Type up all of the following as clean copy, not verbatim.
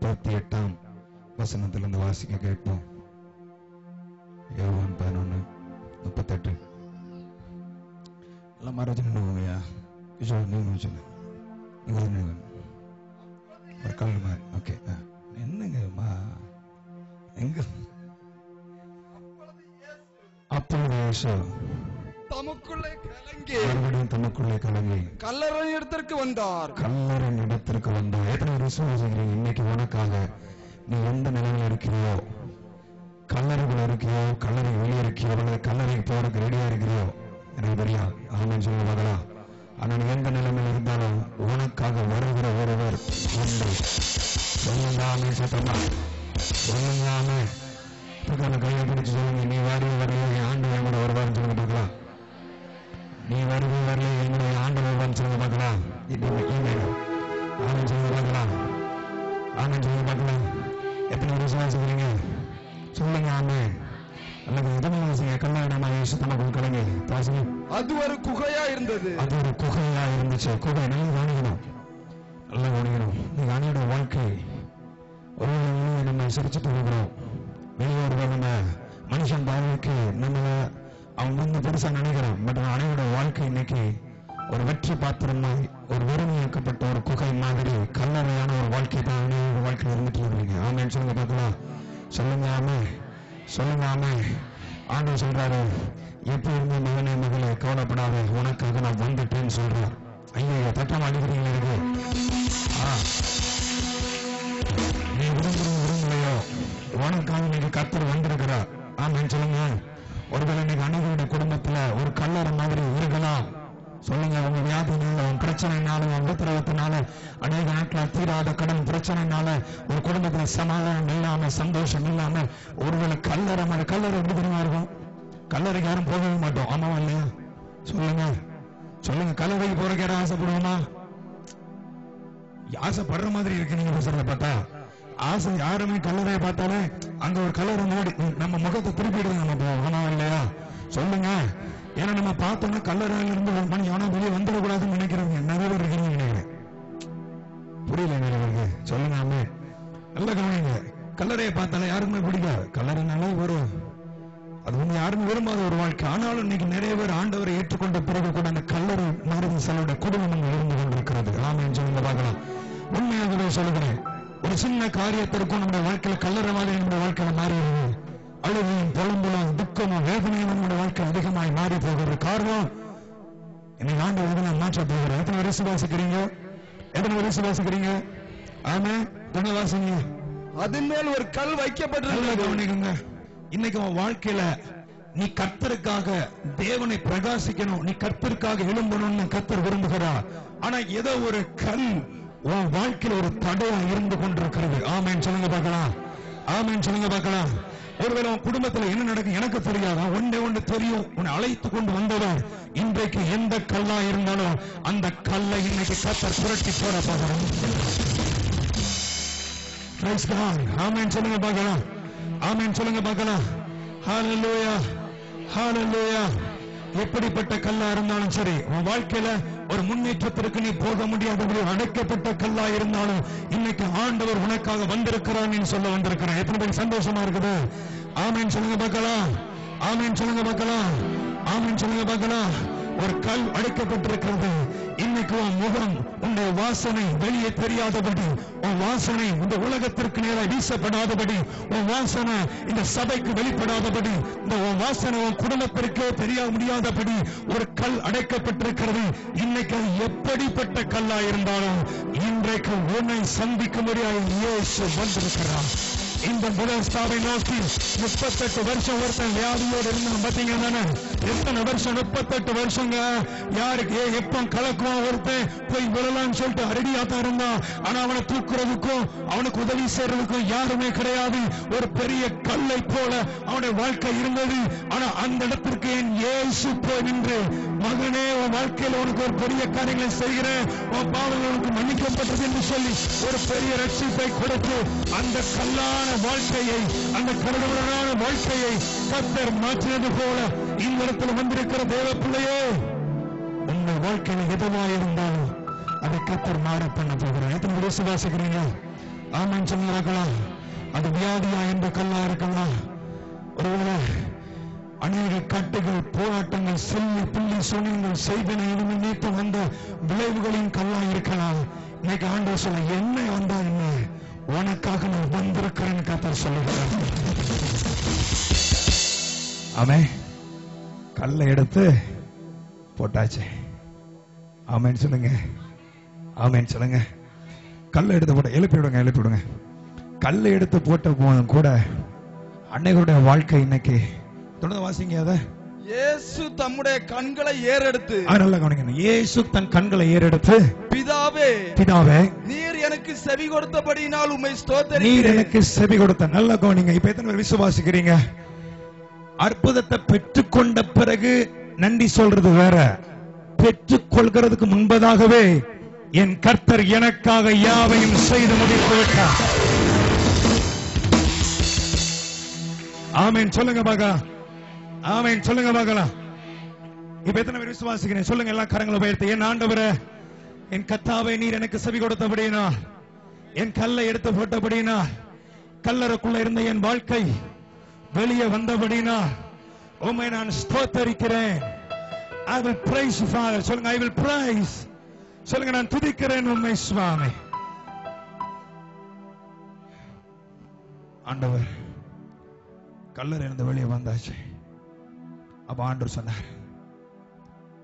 38ஆம் வசனத்திலிருந்து வாசிக்க கேட்போம். யோவான் 11:38. எல்லாம் மறைச்சுடுங்கய்யா. கிஷோர் நீங்க வச்சுங்க. ஒரு கல் மாதிரி. ஓகே, என்னங்கம்மா எங்க? அப்பொழுது இயேசு தமக்குள்ளே கலங்கி மறுபடியும் தமக்குள்ளே கலங்கி கல்லறையின் இடத்திற்கு வந்தார். கல்லறையின் இடத்திற்கு வந்தார். எத்தனை விசுவாசிக்கிறீங்க இன்னைக்கு உனக்காக நீ எந்த நிலைமையில் இருக்கிறியோ, கல்லறைக்குள்ள இருக்கியோ, கல்லறை வெளியே இருக்கியோ, கல்லறைக்கு போறதுக்கு ரெடியா இருக்கிறியோ, எனக்கு தெரியாது. ஆமென் சொல்லுங்க பார்க்கலாம். ஆனா நீ எந்த நிலைமையில் இருந்தாலும் உனக்காக வருகிற ஒருவர் உண்டு. சொல்லுங்க ஆமென். சத்தமா சொல்லுங்க ஆமென். கையை பிடிச்சு சொல்லுங்க, நீ வரவே வரலையோ என் ஆண்டு என் கூட வருவார்னு சொல்லுங்க பார்க்கலாம். நீ வரவே வரலையோ என்னுடைய ஆண்டு வருவார்னு சொல்லுங்க பார்க்கலாம். ஆமென் சொல்லுங்க பார்க்கலாம். ஆமென் சொல்லுங்க பார்க்கலாம். எத்தனை விசுவாசிக்கிறீங்க சொல்லுங்க ஆமென். அது ஒரு குகையா இருந்தது. அது ஒரு குகையா இருந்துச்சு. குகை நல்லா கவனிக்கணும், நல்லா கவனிக்கணும். நீங்க அணியோட வாழ்க்கை ஒரு நம்ம சிரிச்சுட்டு இருக்கிறோம். வெளியே ஒரு நம்ம மனுஷன் வாழ்க்கை நம்மள அவங்க வந்து பெருசா நினைக்கிறோம். பட் அணியோட வாழ்க்கை இன்னைக்கு ஒரு வெற்றி பாத்திரமாய் ஒரு வெறுமையாக்கப்பட்ட ஒரு குகை மாதிரி கல்லறையான ஒரு வாழ்க்கை தான் அணியோட வாழ்க்கையில் இருந்துட்டு இருக்கீங்க. ஆமென் சொல்லுங்க பார்க்கலாம். சொல்லுங்க ஆமென். சொல்லுங்க ஆமென். ஆண்டவர் சொல்றாரு, எப்ப இருந்து மகனே மகளே கவலைப்படாத, உனக்காக நான் வந்துட்டேன்னு சொல்றார். ஐயா தட்டம் அடிக்கிறீங்களா? இருக்கு நீ விரும்பலையோ உனக்காக நீங்க கர்த்தர் வந்திருக்கிறார். ஆமென் சொல்லுங்க. ஒருவேளை நீங்க அனைவருடைய குடும்பத்துல ஒரு கல்லறை மாதிரி இருக்கலாம். சொல்லுங்க, உங்க வியாதினால, உங்க பிரச்சனைனால, உங்க உத்தரவத்தினால, அநேக நாட்கள் தீராத கடன் பிரச்சனைனால ஒரு குடும்பத்துல சமாதானம் இல்லாம, சந்தோஷம் இல்லாம, ஒருவேளை கல்லறை மாதிரி. கல்லறை எப்படி தெரியுமா இருக்கும்? கல்லறைக்கு யாரும் போகவே மாட்டோம். ஆமாவா இல்லையா? சொல்லுங்க சொல்லுங்க. கல்லறைக்கு போறக்கு யாரும் ஆசைப்படுவோமா? ஆசைப்படுற மாதிரி இருக்கு நீங்க பேசுறத பார்த்தா. ஆசை யாருமே கல்லறையை பார்த்தாலே அங்க ஒரு கல்லறை மூடி நம்ம முகத்தை திருப்பிடுறது நம்ம போவோம். ஆமாவா இல்லையா? சொல்லுங்க. ஏன்னா நம்ம பார்த்தோம்னா கல்லறையில இருந்து ஒரு மணி ஆனா வெளியே வந்துடக்கூடாதுன்னு நினைக்கிறவங்க நிறைய பேர் இருக்கிறீங்க நினைக்கிறேன். புரியல நிறைய. சொல்லுங்க ஆமே. நல்லா கவனிங்க. கல்லறையை பார்த்தாலே யாருக்குமே பிடிக்காது. கல்லறைனாலே வரும், அது வந்து யாருமே விரும்பாத ஒரு வாழ்க்கை. ஆனாலும் இன்னைக்கு நிறைய பேர் ஆண்டவரை ஏற்றுக்கொண்ட பிறகு கூட அந்த கல்லறை மருந்து செல்லுடைய குடும்பம் இருந்து கொண்டிருக்கிறது. ஆமென் சொல்லுங்க பார்க்கலாம். உண்மையாகவே சொல்லுகிறேன், ஒரு சின்ன காரியத்திற்கும் நம்முடைய வாழ்க்கையில கல்லறை மாதிரி நம்முடைய வாழ்க்கையில மாறிடுது. அழுகையும் புலம்பலும் துக்கமும் வேதனையும் நம்முடைய வாழ்க்கை அதிகமாய் மாறி போகிறது. காரணம், இன்னைக்கு ஆண்டவர் எதனை மாற்ற போகிறார். எத்தனை விசுவாசிக்கிறீங்க? எத்தனை விசுவாசிக்கிறீங்க? ஆமே குணவாசிங்க. அதன் மேல் ஒரு கல் வைக்கப்பட்டிருக்கிறது. இன்னைக்கு உன் வாழ்க்கையில நீ கர்த்தருக்காக தேவனை பிரகாசிக்கணும், நீ கர்த்தருக்காக எழும்பணும்னு கர்த்தர் விரும்புகிறார். ஆனா ஏதோ ஒரு கல் உன் வாழ்க்கையில ஒரு தடையா இருந்து கொண்டிருக்கிறது. ஆமென் சொல்லுங்க பார்க்கலாம். ஆமென் சொல்லுங்க பார்க்கலாம். ஒருவேளை உன் குடும்பத்துல என்ன நடக்கும் எனக்கு தெரியாதா? ஒன்று தெரியும், உன்னை அழைத்து கொண்டு வந்தவர் இன்றைக்கு எந்த கல்லா இருந்தாலும் அந்த கல்லை இன்னைக்கு கர்த்தர் புரட்டி போட போகிறார். ஆமென் சொல்லுங்க பார்க்கலாம். ஆமென் சொல்லுங்க பார்க்கலாம். ஹல்லேலூயா ஹல்லேலூயா. எப்படிப்பட்ட கல்லா இருந்தாலும் சரி, உன் வாழ்க்கையில ஒரு முன்னேற்றத்திற்கு நீ போக முடியாதபடி அடைக்கப்பட்ட கல்லா இருந்தாலும் இன்னைக்கு ஆண்டவர் உனக்காக வந்திருக்கிறான் சொல்ல வந்திருக்கிறான். எத்தனை பேர் சந்தோஷமா இருக்குது? ஆமென் சொல்லுங்க பார்க்கலாம். ஆமென் சொல்லுங்க பார்க்கலாம். ஆமென் சொல்லுங்க பார்க்கலாம். ஒரு கல் அடைக்கப்பட்டிருக்கிறது. இன்னைக்கு உன் முகம், உன்னுடைய வாசனை வெளியே தெரியாதபடி, உன் வாசனை இந்த உலகத்திற்கு நேராக வீசப்படாதபடி, உன் வாசனை இந்த சபைக்கு வெளிப்படாதபடி, இந்த உன் வாசனை உன் குடும்பத்திற்கே தெரிய முடியாதபடி ஒரு கல் அடைக்கப்பட்டிருக்கிறது. இன்னைக்கு அது எப்படிப்பட்ட கல்லா இருந்தாலும் இன்றைக்கு உன்னை சந்திக்கும்படியாக இயேசு வந்திருக்கிறார். இந்த முதல் ஸ்டாவை நோக்கி 38 வருஷம் ஒருத்தன் வியாதியோடு இருந்தான். பாத்தீங்கன்னா எத்தனை வருஷம்? 38 வருஷங்க. யாருக்கு எப்ப கலக்குவான் ஒருத்தன் போய் விழலான்னு சொல்லிட்டு ரெடியா தான் இருந்தான். ஆனா அவனை தூக்குறதுக்கும் அவனுக்கு உதவி செய்யறதுக்கும் யாருமே கிடையாது. ஒரு பெரிய கல்லை போல அவனுடைய வாழ்க்கை இருந்தது. ஆனா அந்த இடத்திற்கு என் இயேசு போய் நின்று, மகனே உன் வாழ்க்கையில உனக்கு ஒரு பெரிய காரியங்களை செய்கிறேன், உன் பாவங்கள் உனக்கு மன்னிக்கப்பட்டது என்று சொல்லி ஒரு பெரிய ரட்சிப்பை கொடுத்து அந்த கல்லான வாழ்க்கையை, அந்த கருடமான வாழ்க்கையை கர்த்தர் மாற்றினது போல இந்த இடத்துல வந்திருக்கிற தேவ பிள்ளையே, உங்கள் வாழ்க்கையில எதுவா இருந்தாலும் அதை கர்த்தர் மாற பண்ண போகிறார். எத்தனை விசுவாசிக்கிறீங்க? ஆமென் சொல்லுங்க பார்க்கலாம். அது வியாதியா என்ற கல்லா இருக்கலாம். ஒருவேளை அநேக கட்டுகள், போராட்டங்கள், சொல்லி புள்ளி சூனியங்கள், செய்தனை நீத்து வந்த விளைவுகளின் கல்லா இருக்கலாம். இன்னைக்கு ஆண்டவர் சொல்ல, என்ன வந்தா என்ன, உனக்காக நான் வந்திருக்கிறேன்னு கர்த்தர் சொல்லுகிறார். ஆமென். கல்லை எடுத்து போட்டாச்சு. ஆமென் சொல்லுங்க. ஆமென் சொல்லுங்க. கல்லை எடுத்து போட்ட எழுப்பி விடுங்க. கல்லை எடுத்து போட்ட போதும் கூட அன்னைகளுடைய வாழ்க்கை இன்னைக்கு தொடர்ந்து வாசிங்க. அத இயேசு தம்முடைய கண்களை ஏறெடுத்து, நல்லா கவனிங்க, இயேசு தன் கண்களை ஏறெடுத்து, பிதாவே நீர் எனக்கு செவி கொடுத்தபடியினால் உம்மை நீர் ஸ்தோத்திரிக்கிறேன். எனக்கு செவி கொடுத்த. நல்லா கவனிங்க. இப்ப எத்தனை பேர் விசுவாசிக்கிறீங்க? அற்புதத்தை பெற்றுக்கொண்ட பிறகு நன்றி சொல்றது வேற, பெற்றுக்கொள்கிறதுக்கு முன்பதாகவே என் கர்த்தர் எனக்காக யாவையும் செய்து முடித்து விட்டார். ஆமென் சொல்லுங்க பார்க்கலாம். ஆமென் சொல்லுங்க பார்க்கலாம். இப்ப எத்தனை பேர் விசுவாசிக்கிறேன் சொல்லுங்க. எல்லா கரங்களை உயர்த்தி, என் ஆண்டவரே, என் கர்த்தாவே, நீர் எனக்கு செவி கொடுத்தபடினா, என் கல்லை எடுத்து போட்டபடினா, கல்லறைக்குள்ள இருந்த என் வாழ்க்கை வெளியே வந்தபடினா உம்மை நான் ஸ்தோத்தரிக்கிறேன். I will praise you, Father. சொல்லுங்க, I will praise. சொல்லுங்க, நான் துதிக்கிறேன் உம்மை சுவாமி. ஆண்டவர் கல்லறை இருந்து வெளியே வந்தாச்சு. அப்ப ஆண்டவர் சொன்னார்,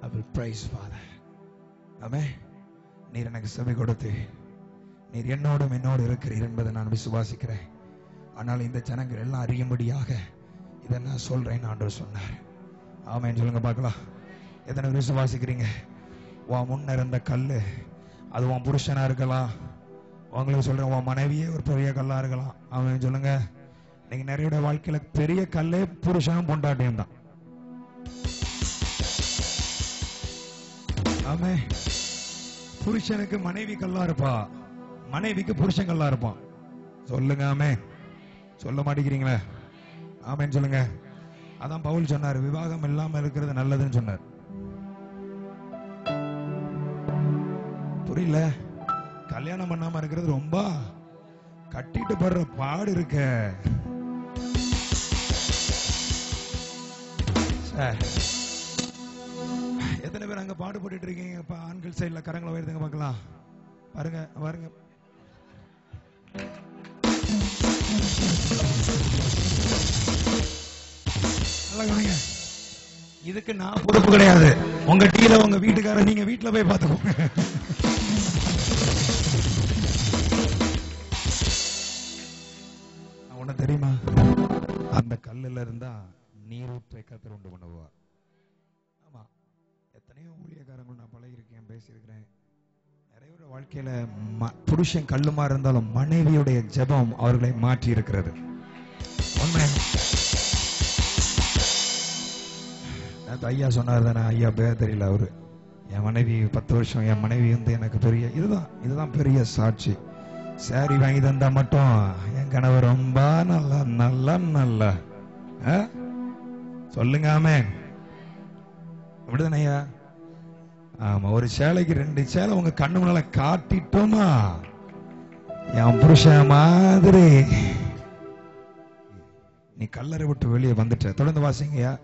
I will praise Father. ஆமென். நீர் எனக்கு செவி கொடுத்து நீர் என்னோடு இருக்கிறீர் என்பதை நான் விசுவாசிக்கிறேன். ஆனால் இந்த ஜனங்கள் எல்லாம் அறியும்படியாக இதை நான் சொல்றேன் ஆண்டவர் சொன்னார். ஆமென் சொல்லுங்க பார்க்கலாம். எத்தனை விசுவாசிக்கிறீங்க? உன் முன்ன இருந்த கல்லு, அது உன் புருஷனா இருக்கலாம். உங்களுக்கு சொல்றேன், உன் மனைவியே ஒரு பெரிய கல்லா இருக்கலாம். ஆமென் சொல்லுங்க. நீங்க நிறைய வாழ்க்கையில பெரிய கல்லே புருஷனும் பொண்டாட்டியும் தான். ஆமென். புருஷனுக்கு மனைவி கல்லா இருப்பா, மனைவிக்கு புருஷன் கல்லா இருப்பான். சொல்லுங்க ஆமென். சொல்ல மாட்டேங்கிறீங்களே? ஆமென் சொல்லுங்க. அதான் பவுல் சொன்னார், விவாகம் இல்லாம இருக்கிறது நல்லதுன்னு சொன்னார். புரியல? கல்யாணம் பண்ணாம இருக்கிறது ரொம்ப கட்டிட்டு படுற பாடு இருக்க. எத்தனை பேர் அங்க பாடுபட்டு இருக்கீங்க? ஆண்கள் சைடுல கரங்களை உயர்த்துங்க பார்க்கலாம். பாருங்க பாருங்க. இதுக்கு நான் பொறுப்பு கிடையாது. உங்க டீல உங்க வீட்டுக்காரர் நீங்க வீட்டுல போய் பார்த்துக்கோங்க. உன்ன தெரியுமா, அந்த கல்லுல இருந்தா நீரூற்றை கர்த்தர் உண்டு பண்ணுவார். ஆமா, எத்தனையோ ஊழியக்காரங்கள் நான் பழகிருக்கேன், பேசியிருக்கிறேன். நிறைய பேர் வாழ்க்கையில புருஷன் கல்லுமா இருந்தாலும் மனைவியுடைய ஜெபம் அவர்களை மாற்றி இருக்கிறது. உண்மை. ஐயா சொன்னார் தானே, ஐயா பேர் தெரியல அவரு. என் மனைவி 10 வருஷம், என் மனைவி வந்து எனக்கு பெரிய இதுதான் பெரிய சாட்சி. சாரி வாங்கி தந்தா மட்டும் என் கணவர் ரொம்ப நல்லா நல்லா நல்லா சொல்லுங்க ஆமென். அப்படிதானே ஐயா? ஆமா, ஒரு சேலைக்கு 2 சேலை உங்க கண்ணு முன்னால காட்டிட்டோமா, என் புருஷன் மாதிரி நீ கல்லறை விட்டு வெளியே வந்துட்ட. தொடர்ந்து வாசிங்கய்யா.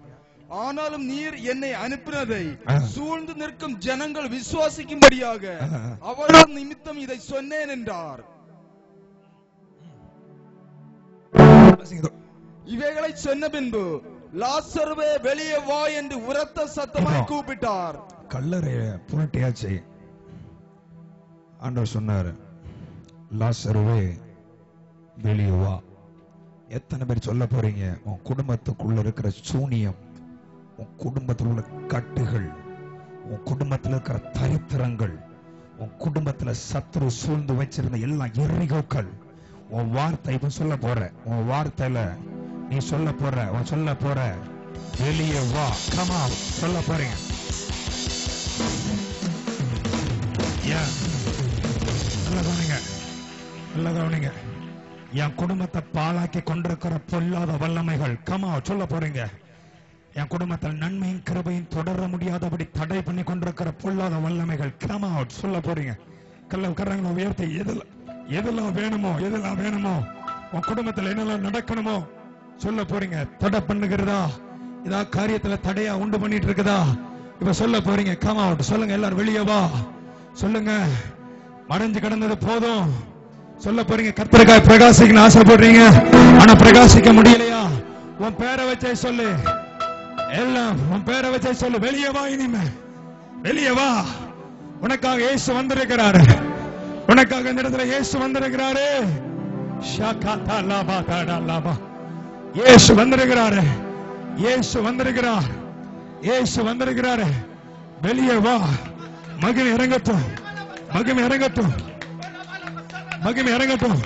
ஆனாலும் நீர் என்னை அனுப்பினதை சூழ்ந்து நிற்கும் ஜனங்கள் விசுவாசிக்கும்படியாக அவர்கள் நிமித்தம் இதை சொன்னேன் என்றார். இவைகளை சொன்ன பின்பு லாசருவே வெளியே வா என்று உரத்த சத்தமாய் கூப்பிட்டார். கல்லறைய புரட்டியாச்சு. ஆண்டவர் சொன்னார், லாசருவே வெளியே வா. எத்தனை பேர் சொல்ல போறீங்க? உன் குடும்பத்துக்குள்ள இருக்கிற சூனியம், உன் குடும்பத்தில் உள்ள கட்டுகள், உன் குடும்பத்தில் இருக்கிற தரித்திரங்கள், உன் குடும்பத்தில் சத்துரு சூழ்ந்து வச்சிருந்த எல்லா எரிகோக்கள், உன் வார்த்தை இப்ப சொல்ல போற. உன் வார்த்தையில நீ சொல்ல போற வெளியே வா. கமா சொல்ல போறீங்க. நல்லா கவனிங்க. என் குடும்பத்தை பாழாக்கி கொண்டிருக்கிற பொல்லாத வல்லமைகள், கமா சொல்ல போறீங்க. என் குடும்பத்தில் நன்மையும் கிருபையும் தொடர முடியாதபடி தடை பண்ணி கொண்டிருக்கிற பொல்லாத வல்லமைகள், கம் அவுட் சொல்ல போறீங்க. கரங்களை உயர்த்தி எதெல்லாம் வேணுமோ உன் குடும்பத்துல என்னெல்லாம் நடக்கணுமோ சொல்ல போறீங்க. தடை பண்ணுகிறதா இதா காரியத்துல தடையா உண்டு பண்ணிட்டு இருக்குதா இப்ப சொல்ல போறீங்க. கம் அவுட் சொல்லுங்க. எல்லாரும் வெளியே வா சொல்லுங்க. மறைஞ்சு கிடந்தது போதும் சொல்ல போறீங்க. கர்த்தருக்காய் பிரகாசிக்கணும் ஆசைப்படுறீங்க, ஆனா பிரகாசிக்க முடியலையா? உன் பேரை வச்சே சொல்லு. எல்லாம் உன் பேரை வச்சே சொல்லு. வெளியே வா, இனிமே வெளியே வா. உனக்காக இயேசு வந்திருக்கிறாரு. உனக்காக இந்த இடத்துல இயேசு வந்திருக்கிறாரு. இயேசு வந்திருக்கிறாரு. இயேசு வந்திருக்கிறார். இயேசு வந்திருக்கிறாரு. வெளியே வா. மகிமை இறங்கட்டும், மகிமை இறங்கட்டும், மகிமை இறங்கட்டும்,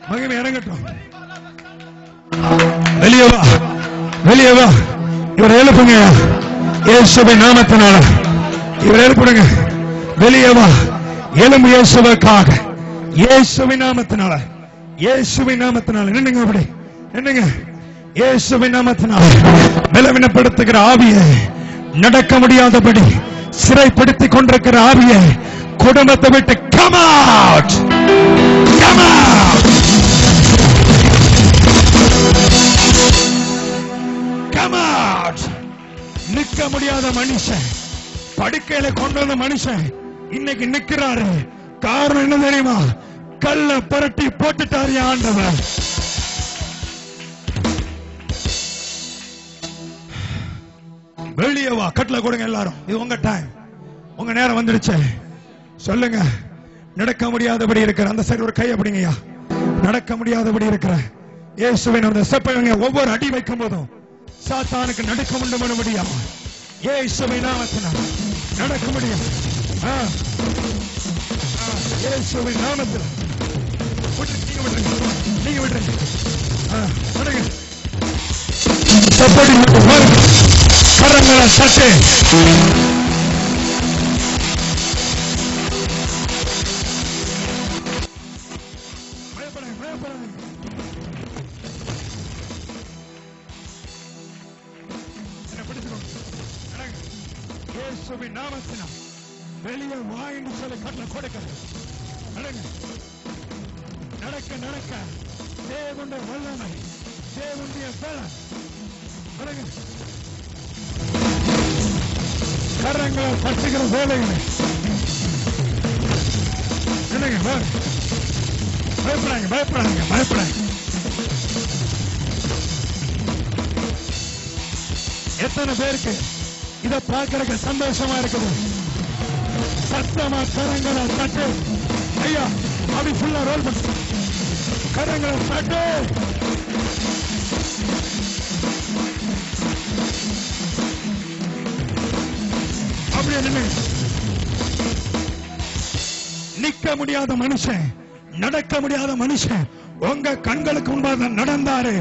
மகிமை இறங்கட்டும். வெளியே வா, வெளியே வா. இவரை எழுப்புங்க. இயேசுவின் நாமத்தினால இவரை எழுப்புடுங்க. வெளியே வா. எழும்பு இயேசுவுக்காக. இயேசுவின் நாமத்தினால, இயேசுவின் நாமத்தினால நின்னுங்க. அப்படி நின்னுங்க. இயேசுவின் நாமத்தினால பலவீனப்படுத்துகிற ஆவியை, நடக்க முடியாதபடி சிறைப்படுத்திக் கொண்டிருக்கிற ஆவியை குடும்பத்தை விட்டு come out, come out, come out. நிற்க முடியாத மனுஷன், படுக்கையில கொண்டு வந்த மனுஷன் இன்னைக்கு நிக்கிறாரு. காரணம் என்ன தெரியுமா? கல்ல புரட்டி போட்டுட்டாரு ஆண்டவர். வெளியே வா. கட்டளை கொடுங்க எல்லாரும். இது உங்க டைம், உங்க நேரம் வந்துடுச்சு. சொல்லுங்க. நடக்க முடியாதபடி இருக்கிற அந்த சைடு ஒரு கை அப்படிங்கய்யா. நடக்க முடியாதபடி இருக்கிற இயேசுவின் அந்த செப்பைங்க ஒவ்வொரு அடி வைக்கும் போதும் சாத்தானுக்கு நடக்க முடியா. இயேசுவின் நாமத்தினால் நடக்க முடியும். இயேசுவின் நாமத்தில் நீங்க விடுறீங்க. கரங்களை தட்டு. இயேசுவின் நாமத்தினால் வெளியே வாயின்னு சொல்லி கட்டளை கொடுக்கிறது. நடக்க நடக்க தேவனுடைய வல்லமை, தேவனுடைய பலம். கரங்களை தட்டுகிற வேலைகளை பயப்படாங்க, பயப்படாங்க, பயப்படாங்க. எத்தனை பேருக்கு இதை பார்க்கறதுக்கு சந்தோஷமா இருக்குது? சத்தமா கரங்களை தட்டு. ஐயா அப்படி ஃபுல்லா ரோல் பண்ணு. கரங்களை தட்டு. அப்படியே நின்று. நிக்க முடியாத மனுஷன், நடக்க முடியாத மனுஷன் உங்க கண்களுக்கு முன்பாக நடந்தாரு,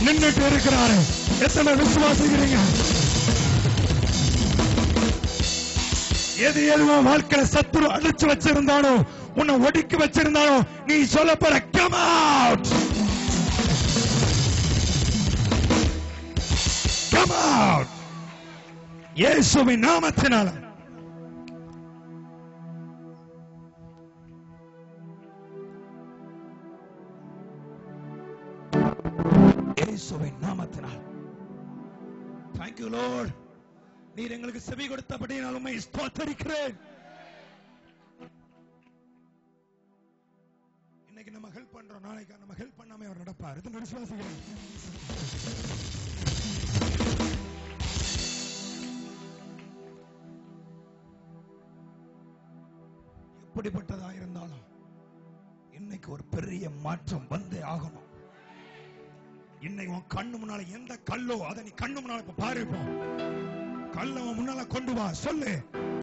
நின்னுட்டு இருக்கிறாரு. எத்தனை விசுவாசிக்கிறீங்க? எது எதுவோ வாழ்க்கையில சத்துரு அழிச்சு வச்சிருந்தானோ, உன்னை ஒடுக்கி வச்சிருந்தானோ, நீ சொல்ல போற come out, come out. இயேசுவின் நாமத்தினால இயேசுவின் நாமத்தினால். Thank you Lord. நீர் எங்களுக்கு செவி கொடுத்தபடி நான் உம்மை ஸ்தோத்திரிக்கிறேன். இன்னைக்கு நம்ம ஹெல்ப் பண்றோம், நாளைக்கு நம்ம ஹெல்ப் பண்ணாம அவர் நடப்பார். இது விசுவாசிக்கிறேன். எப்படிப்பட்டதா இருந்தாலும் இன்னைக்கு ஒரு பெரிய மாற்றம் வந்தே ஆகணும். இன்னைக்கு உன் கண்ணு முன்னால எந்த கல்லோ அதை நீ கண்ணு முன்னால பாரு. கல்ல முன்னால கொண்டு வா. சொல்லு,